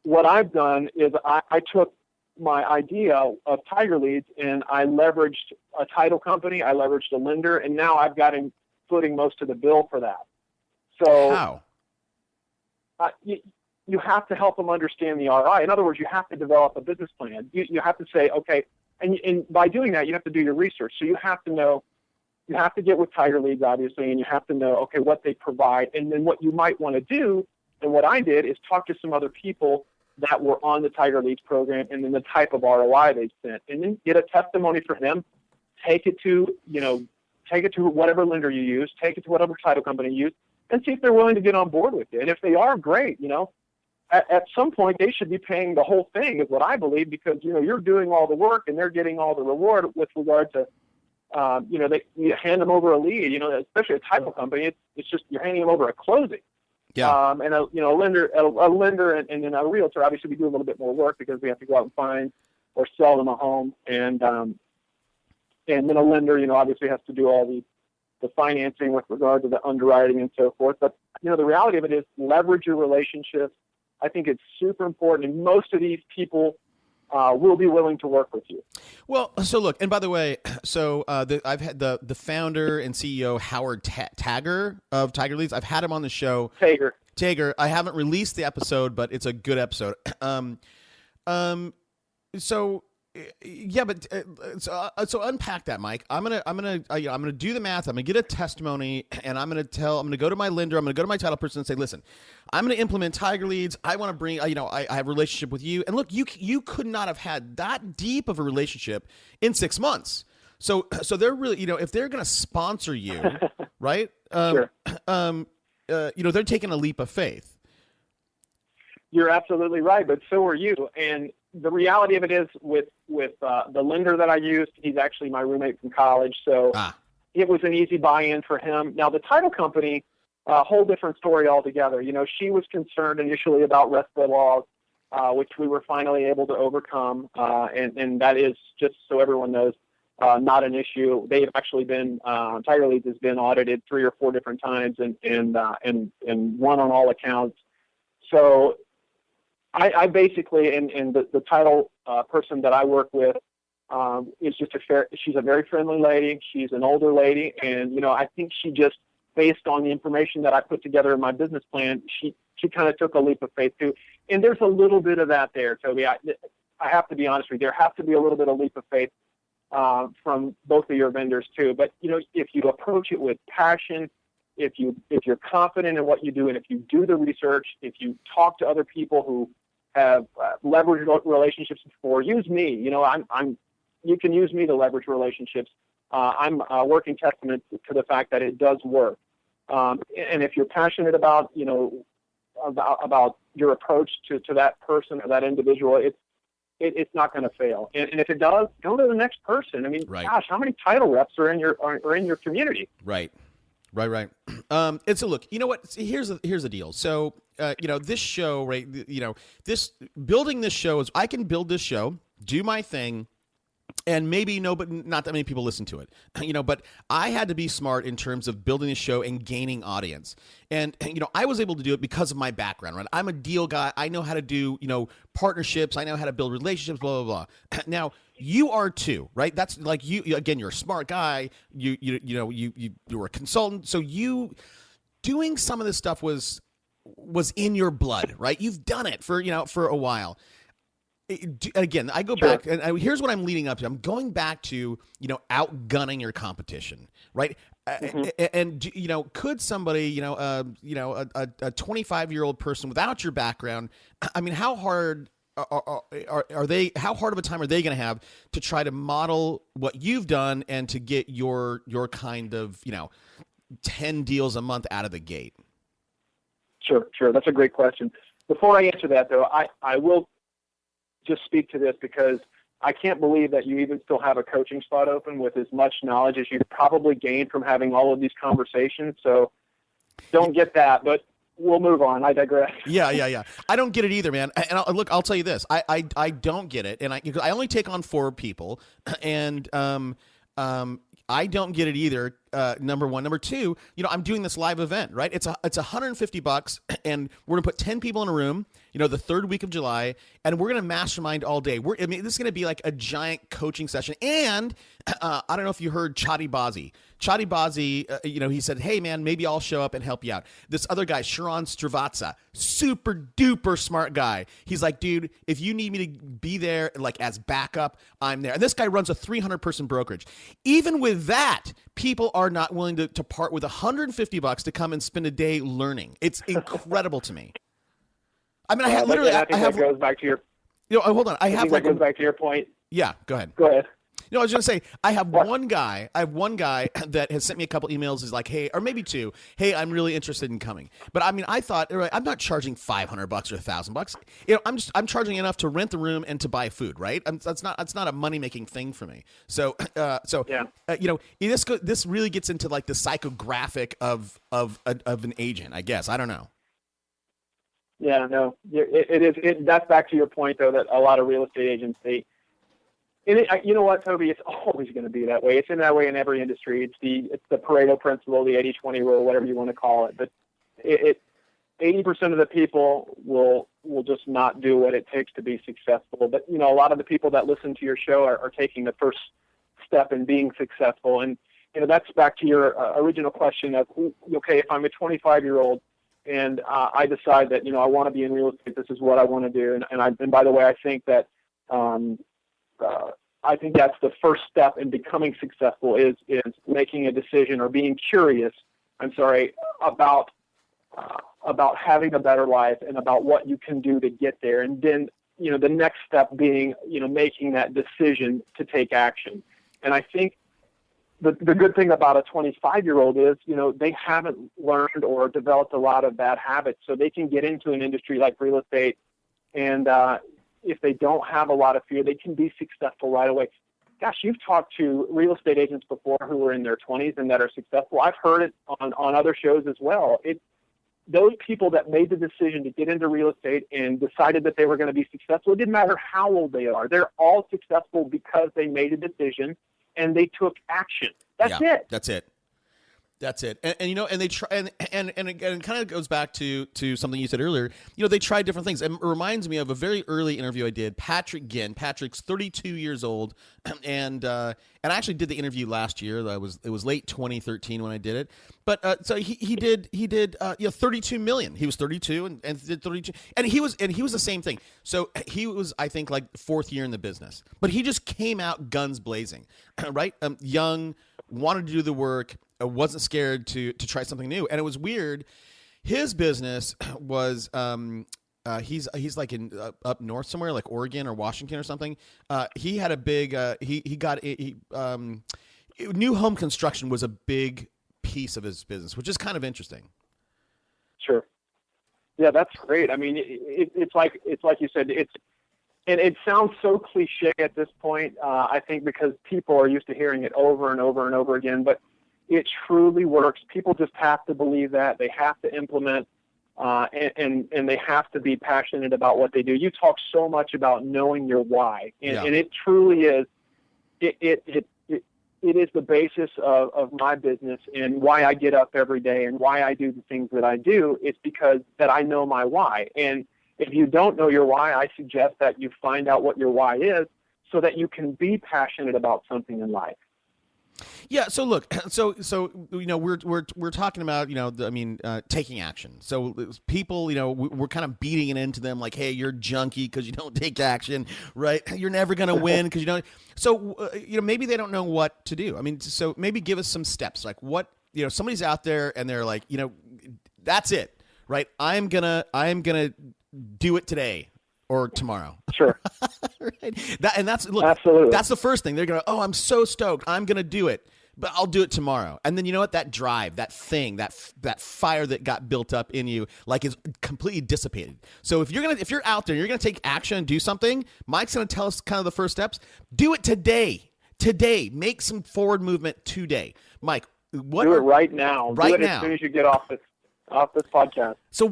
what I've done is I took my idea of Tiger Leads, and I leveraged a title company, I leveraged a lender, and now I've got him footing most of the bill for that. So How? You have to help them understand the ROI. In other words, you have to develop a business plan. You have to say, okay, and by doing that, you have to do your research. So you have to know, you have to get with Tiger Leads, obviously, and you have to know, okay, what they provide. And then what you might want to do, and what I did, is talk to some other people that were on the Tiger Leads program and then the type of ROI they sent. And then get a testimony from them, take it to whatever lender you use, take it to whatever title company you use, and see if they're willing to get on board with you. And if they are, great. At some point they should be paying the whole thing, is what I believe, because you're doing all the work and they're getting all the reward with regard to you hand them over a lead. Especially a title company, it's just you're handing them over a closing. Yeah. And a lender and then a realtor, obviously we do a little bit more work because we have to go out and find or sell them a home, and then a lender obviously has to do all the financing with regard to the underwriting and so forth. But the reality of it is, leverage your relationships. I think it's super important, and most of these people will be willing to work with you. Well, so look, and by the way, so I've had the founder and CEO Howard Tagger of Tiger Leads. I've had him on the show. Tager. I haven't released the episode, but it's a good episode. So yeah, but so unpack that, Mike. I'm gonna do the math. I'm gonna get a testimony, and I'm gonna go to my lender. I'm gonna go to my title person and say, listen, I'm gonna implement Tiger Leads. I want to bring, I have a relationship with you. And look, you could not have had that deep of a relationship in 6 months. So they're really, if they're gonna sponsor you, right? Sure. They're taking a leap of faith. You're absolutely right, but so are you. And the reality of it is, with the lender that I used, he's actually my roommate from college, so it was an easy buy-in for him. Now, the title company, a whole different story altogether. She was concerned initially about RESPA laws, which we were finally able to overcome, and that is, just so everyone knows, not an issue. They've actually been Tiger Leads has been audited 3 or 4 different times, and won on all accounts. So I basically, and the title person that I work with is just she's a very friendly lady. She's an older lady, and I think she just, based on the information that I put together in my business plan, she kind of took a leap of faith too. And there's a little bit of that there, Toby. I have to be honest with you. There has to be a little bit of leap of faith from both of your vendors too. But if you approach it with passion, if you're confident in what you do, and if you do the research, if you talk to other people who have leveraged relationships before, use me. You can use me to leverage relationships. I'm a working testament to the fact that it does work. And if you're passionate about about your approach to that person or that individual, it's not going to fail. And if it does, go to the next person. I mean, right. Gosh, how many title reps are in your community? Right. And so look, you know what? Here's the deal. So, this show, right? This building this show is, I can build this show, do my thing, and maybe but not that many people listen to it, but I had to be smart in terms of building the show and gaining audience. And, I was able to do it because of my background, right? I'm a deal guy. I know how to do, partnerships. I know how to build relationships, blah, blah, blah. Now, you are too, right? That's like you, again, you're a smart guy. You're a consultant. So you doing some of this stuff was in your blood, right? You've done it for a while. Again, I go back, and here's what I'm leading up to. I'm going back to, outgunning your competition, right? And could somebody, a 25-year-old person without your background, I mean, how hard are they? How hard of a time are they going to have to try to model what you've done and to get your kind of 10 deals a month out of the gate? Sure. That's a great question. Before I answer that, though, I will just speak to this, because I can't believe that you even still have a coaching spot open with as much knowledge as you've probably gained from having all of these conversations. So don't get that, but we'll move on. I digress. Yeah. I don't get it either, man. And I'll tell you this. I don't get it. And I only take on 4 people, and I don't get it either. number one. Number two, I'm doing this live event, right? It's $150, and we're gonna put 10 people in a room. The third week of July, and we're gonna mastermind all day. This is gonna be like a giant coaching session. And I don't know if you heard Chadi Bazi. Chadi Bazi, he said, "Hey man, maybe I'll show up and help you out." This other guy, Sharon Stravatza, super duper smart guy. He's like, "Dude, if you need me to be there, like as backup, I'm there." And this guy runs a 300-person brokerage. Even with that, people are not willing to part with $150 to come and spend a day learning. It's incredible to me. I mean, I have literally. I think that goes back to your. Hold on. I have that goes back to your point. Yeah, go ahead. Go ahead. I was going to say, I have one guy that has sent me a couple emails. Is like, hey, or maybe two. Hey, I'm really interested in coming. But I mean, I thought, I'm not charging $500 or $1,000. I'm charging enough to rent the room and to buy food, right? That's not a money making thing for me. So yeah. This really gets into like the psychographic of an agent, I guess. I don't know. Yeah, no, it is. That's back to your point, though, that a lot of real estate agents, you know what, Toby? It's always going to be that way. It's in that way in every industry. It's the Pareto principle, the 80-20 rule, whatever you want to call it. But 80% of the people will just not do what it takes to be successful. But a lot of the people that listen to your show are taking the first step in being successful. And that's back to your original question of, okay, if I'm a 25-year-old. And I decide that I want to be in real estate. This is what I want to do. And by the way, I think that that's the first step in becoming successful is making a decision or being curious. About having a better life and about what you can do to get there. And then the next step being making that decision to take action. And I think. The good thing about a 25-year-old is, they haven't learned or developed a lot of bad habits, so they can get into an industry like real estate, and if they don't have a lot of fear, they can be successful right away. Gosh, you've talked to real estate agents before who are in their 20s and that are successful. I've heard it on other shows as well. Those people that made the decision to get into real estate and decided that they were going to be successful, it didn't matter how old they are. They're all successful because they made a decision and they took action. That's it. That's it. And they try, and again, it kind of goes back to something you said earlier. They tried different things. It reminds me of a very early interview I did. Patrick Ginn. Patrick's 32 years old, and I actually did the interview last year. It was late 2013 when I did it. But so he did 32 million. He was 32 and did 32, and he was the same thing. So he was, I think, like fourth year in the business, but he just came out guns blazing, right? Young, wanted to do the work. Wasn't scared to try something new. And it was weird. His business was he's like in up north somewhere, like Oregon or Washington or something. He had a big new home construction was a big piece of his business, which is kind of interesting. Sure. Yeah, that's great. I mean, it's like you said, and it sounds so cliche at this point, I think, because people are used to hearing it over and over and over again, but it truly works. People just have to believe that. They have to implement, and they have to be passionate about what they do. You talk so much about knowing your why, and it truly is. It is the basis of my business and why I get up every day and why I do the things that I do. It's because that I know my why. And if you don't know your why, I suggest that you find out what your why is so that you can be passionate about something in life. Yeah. So look, so we're talking about taking action. So people, we're kind of beating it into them like, hey, you're junky because you don't take action, right? You're never going to win because you don't. So maybe they don't know what to do. I mean, so maybe give us some steps, like what somebody's out there and they're like, that's it, right? I'm gonna do it today or tomorrow. Sure. Right? That's absolutely. That's the first thing. They're going to, oh, I'm so stoked. I'm going to do it, but I'll do it tomorrow. And then you know what? That drive, that thing, that fire that got built up in you, like is completely dissipated. So if you're out there, you're going to take action and do something. Mike's going to tell us kind of the first steps. Do it today. Make some forward movement today. Mike, do it right now. Right do it now. As soon as you get off this podcast. So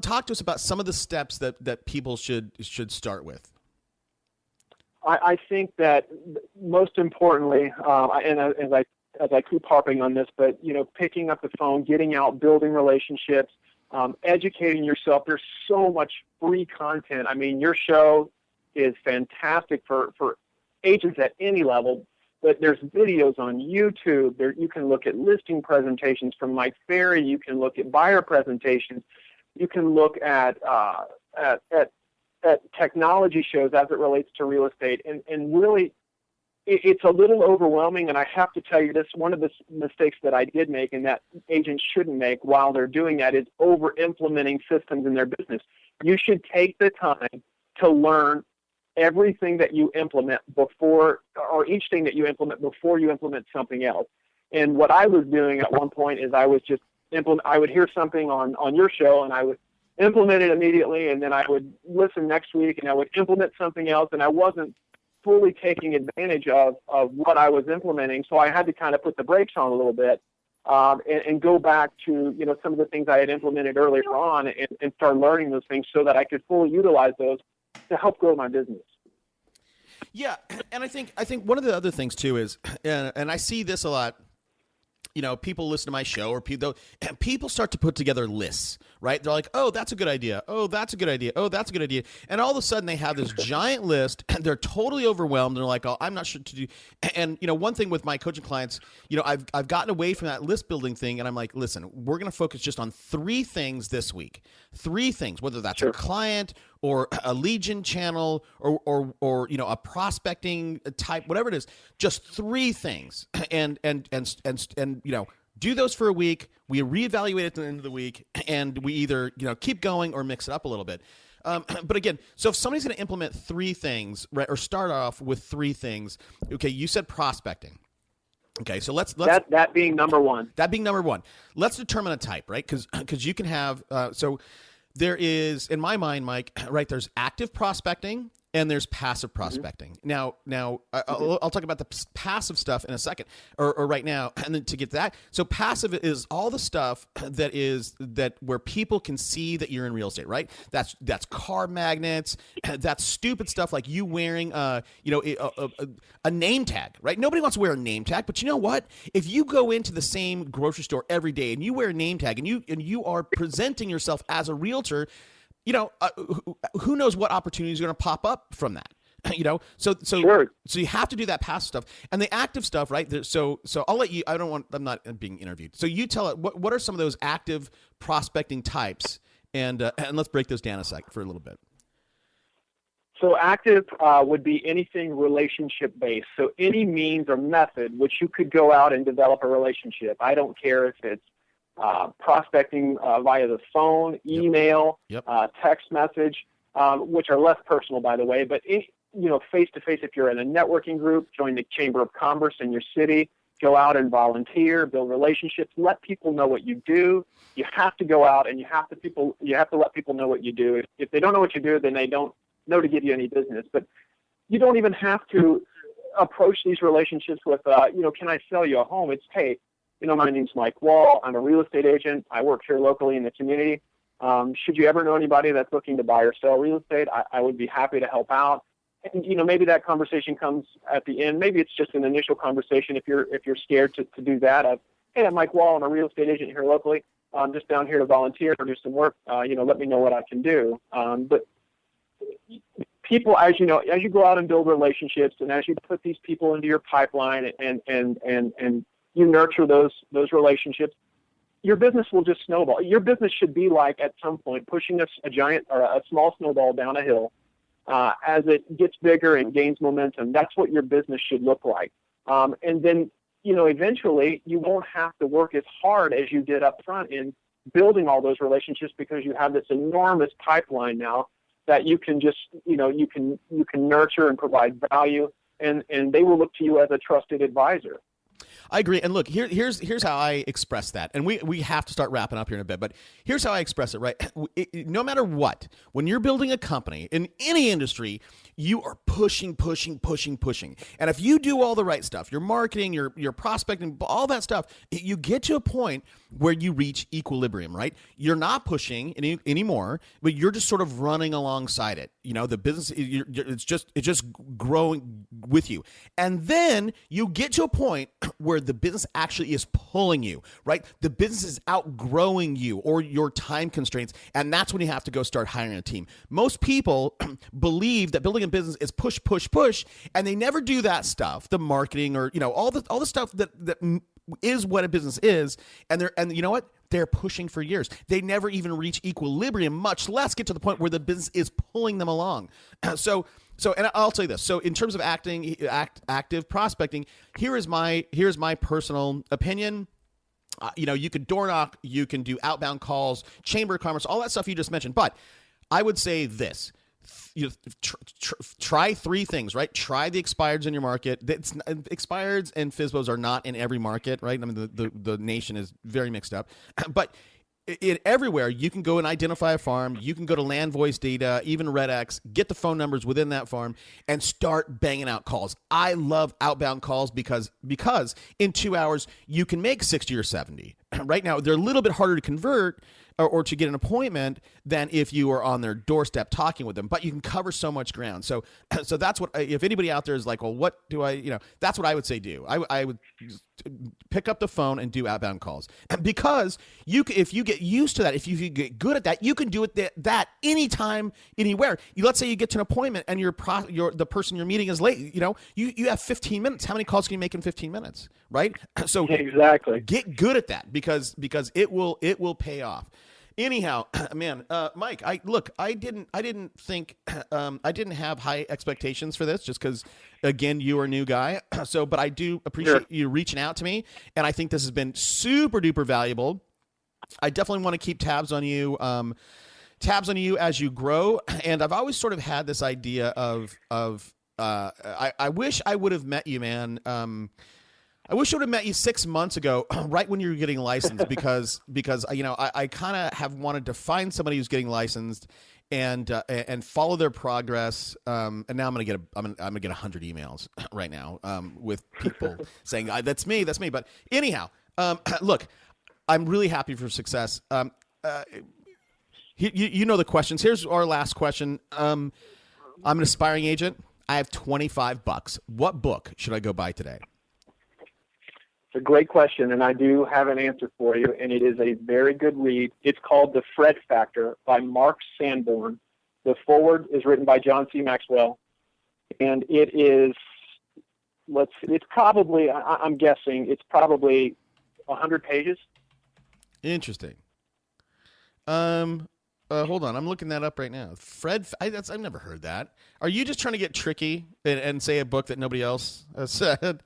talk to us about some of the steps that people should start with. I think that most importantly, and as as I keep harping on this, but, picking up the phone, getting out, building relationships, educating yourself. There's so much free content. I mean, your show is fantastic for agents at any level, but there's videos on YouTube. There, you can look at listing presentations from Mike Ferry. You can look at buyer presentations. You can look at technology shows as it relates to real estate, and really, it's a little overwhelming. And I have to tell you this: one of the mistakes that I did make, and that agents shouldn't make while they're doing that, is over implementing systems in their business. You should take the time to learn everything that you implement before, or each thing that you implement before you implement something else. And what I was doing at one point is I was just I would hear something on your show, and I would implement it immediately, and then I would listen next week, and I would implement something else, and I wasn't fully taking advantage of what I was implementing. So I had to kind of put the brakes on a little bit, and go back to some of the things I had implemented earlier on, and start learning those things so that I could fully utilize those to help grow my business. Yeah, and I think one of the other things too is, and I see this a lot. People listen to my show, or people start to put together lists, right? They're like, oh, that's a good idea. Oh, that's a good idea. Oh, that's a good idea. And all of a sudden they have this giant list, and they're totally overwhelmed. They're like, oh, I'm not sure to do. And, one thing with my coaching clients, I've gotten away from that list building thing, and I'm like, listen, we're going to focus just on 3 things this week. 3 things, whether that's a client or a lead gen channel or a prospecting type, whatever it is, just 3 things. And do those for a week. We reevaluate at the end of the week, and we either keep going or mix it up a little bit. But again, so if somebody's going to implement 3 things, right, or start off with 3 things, okay, you said prospecting. Okay, so let's that being number one. That being number one. Let's determine a type, right? Because you can have so there is, in my mind, Mike, right? There's active prospecting and there's passive prospecting. Now, I'll talk about the passive stuff in a second, or right now, and then to get to that. So passive is all the stuff that where people can see that you're in real estate, right? That's car magnets, that's stupid stuff like you wearing a name tag, right? Nobody wants to wear a name tag, but you know what? If you go into the same grocery store every day and you wear a name tag and you are presenting yourself as a realtor, who knows what opportunity is going to pop up from that? So Sure. So you have to do that passive stuff and the active stuff, right? So I'll let you. I'm not being interviewed. So you tell it. What are some of those active prospecting types? And let's break those down for a little bit. So active would be anything relationship-based. So any means or method which you could go out and develop a relationship. I don't care if it's prospecting via the phone, email, text message, which are less personal, by the way. But face-to-face, if you're in a networking group, join the Chamber of Commerce in your city, go out and volunteer, build relationships, let people know what you do. You have to go out and you have to let people know what you do. If they don't know what you do, then they don't know to give you any business. But you don't even have to approach these relationships with, can I sell you a home? It's, hey, my name's Mike Wall. I'm a real estate agent. I work here locally in the community. Should you ever know anybody that's looking to buy or sell real estate, I would be happy to help out. And, maybe that conversation comes at the end. Maybe it's just an initial conversation if you're scared to do that. Hey, I'm Mike Wall. I'm a real estate agent here locally. I'm just down here to volunteer or do some work. Let me know what I can do. But people, as you go out and build relationships, and as you put these people into your pipeline and you nurture those relationships, your business will just snowball. Your business should be like, at some point, pushing a giant or a small snowball down a hill. As it gets bigger and gains momentum, that's what your business should look like. And then, eventually you won't have to work as hard as you did up front in building all those relationships, because you have this enormous pipeline now that you can just, you can nurture and provide value, and they will look to you as a trusted advisor. I agree. And look, here's how I express that. And we have to start wrapping up here in a bit, but here's how I express it, right? No matter what, when you're building a company in any industry, you are pushing. And if you do all the right stuff, your marketing, your prospecting, all that stuff, you get to a point where you reach equilibrium, right? You're not pushing anymore, but you're just sort of running alongside it. The business, it's just growing with you. And then you get to a point where the business actually is pulling you, right? The business is outgrowing you or your time constraints, and that's when you have to go start hiring a team. Most people believe that building a business is push, push, push, and they never do that stuff, the marketing or all the stuff that is what a business is, and you know what? They're pushing for years. They never even reach equilibrium, much less get to the point where the business is pulling them along. So, and I'll tell you this. So, in terms of active prospecting, here's my personal opinion. You could door knock, you can do outbound calls, chamber of commerce, all that stuff you just mentioned. But I would say this. Try three things, right? Try the expireds in your market. Expireds and FSBOs are not in every market, right? I mean, the nation is very mixed up. But everywhere, you can go and identify a farm. You can go to Land Voice Data, even RedX, get the phone numbers within that farm, and start banging out calls. I love outbound calls because in 2 hours, you can make 60 or 70. Right now, they're a little bit harder to convert or to get an appointment than if you were on their doorstep talking with them, but you can cover so much ground. So that's what, if anybody out there is like, well, what do I, that's what I would say do. I would pick up the phone and do outbound calls, because if you get used to that, if you get good at that, you can do it that anytime, anywhere. Let's say you get to an appointment and the person you're meeting is late. You have 15 minutes. How many calls can you make in 15 minutes? Right? So exactly, get good at that because it will pay off. Anyhow, man, Mike, I didn't think I didn't have high expectations for this, just because, again, you are a new guy. So, but I do appreciate you reaching out to me, and I think this has been super duper valuable. I definitely want to keep tabs on you as you grow. And I've always sort of had this idea of I wish I would have met you, man. I wish I would have met you 6 months ago, right when you were getting licensed, because I kind of have wanted to find somebody who's getting licensed and follow their progress. And now I'm gonna get 100 emails right now with people saying that's me. But anyhow, look, I'm really happy for success. You know the questions. Here's our last question. I'm an aspiring agent. I have $25. What book should I go buy today? It's a great question, and I do have an answer for you, and it is a very good read. It's called The Fred Factor by Mark Sanborn. The foreword is written by John C. Maxwell, and it is, it's probably, I'm guessing, it's probably 100 pages. Interesting. Hold on, I'm looking that up right now. Fred, I've never heard that. Are you just trying to get tricky and say a book that nobody else has said?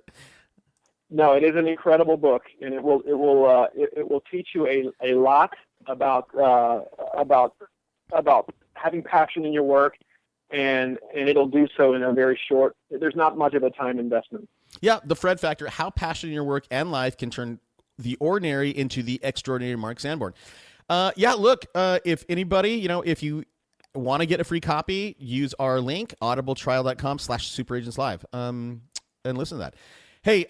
No, it is an incredible book, and it will teach you a lot about having passion in your work, and it'll do so in a very short. There's not much of a time investment. Yeah, The Fred Factor: How Passion in Your Work and Life Can Turn the Ordinary into the Extraordinary. Mark Sanborn. Look, if anybody, if you want to get a free copy, use our link, audibletrial.com/superagentslive, and listen to that. Hey,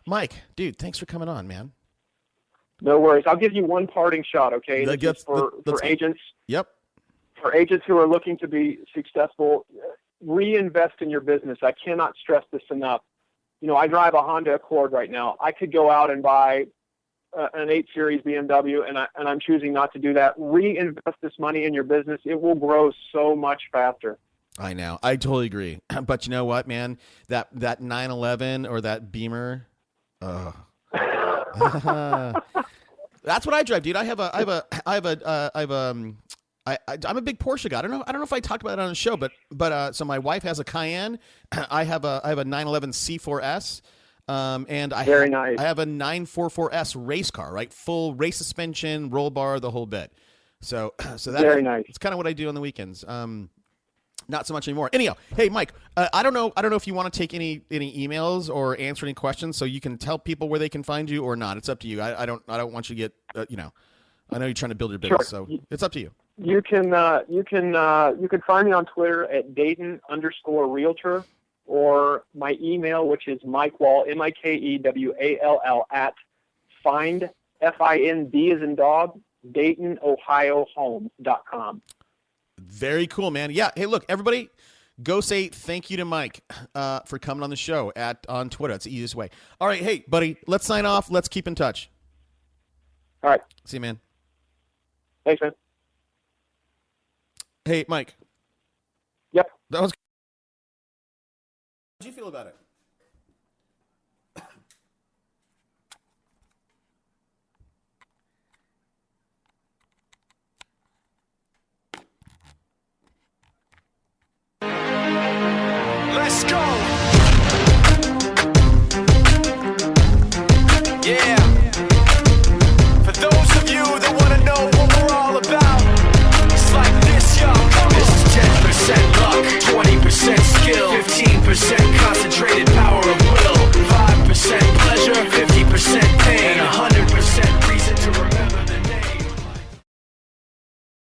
Mike, dude, thanks for coming on, man. No worries. I'll give you one parting shot, okay? For agents. Yep. For agents who are looking to be successful, reinvest in your business. I cannot stress this enough. I drive a Honda Accord right now. I could go out and buy an 8 Series BMW, and I'm choosing not to do that. Reinvest this money in your business. It will grow so much faster. I know. I totally agree. But you know what, man? That 911 or that Beamer, that's what I drive, dude. I'm a big Porsche guy. I don't know if I talked about it on the show, but so my wife has a Cayenne. I have a 911 C4S. And I have a 944S race car, right? Full race suspension, roll bar, the whole bit. So that's very nice. It's kind of what I do on the weekends. Not so much anymore. Anyhow, hey Mike, I don't know if you want to take any emails or answer any questions, so you can tell people where they can find you or not. It's up to you. I don't want you to get I know you're trying to build your business, so it's up to you. You can find me on Twitter at Dayton_Realtor, or my email, which is Mike Wall, MikeWall at find FIND as in dog DaytonOhioHome.com. Very cool, man. Yeah. Hey, look, everybody, Go say thank you to Mike for coming on the show on Twitter. It's the easiest way. All right, hey, buddy, let's sign off. Let's keep in touch. All right. See you, man. Thanks, man. Hey, Mike. Yep. That was. How'd you feel about it? Let's go. Yeah. For those of you that want to know what we're all about, it's like this, yo. This is 10% luck, 20% skill, 15%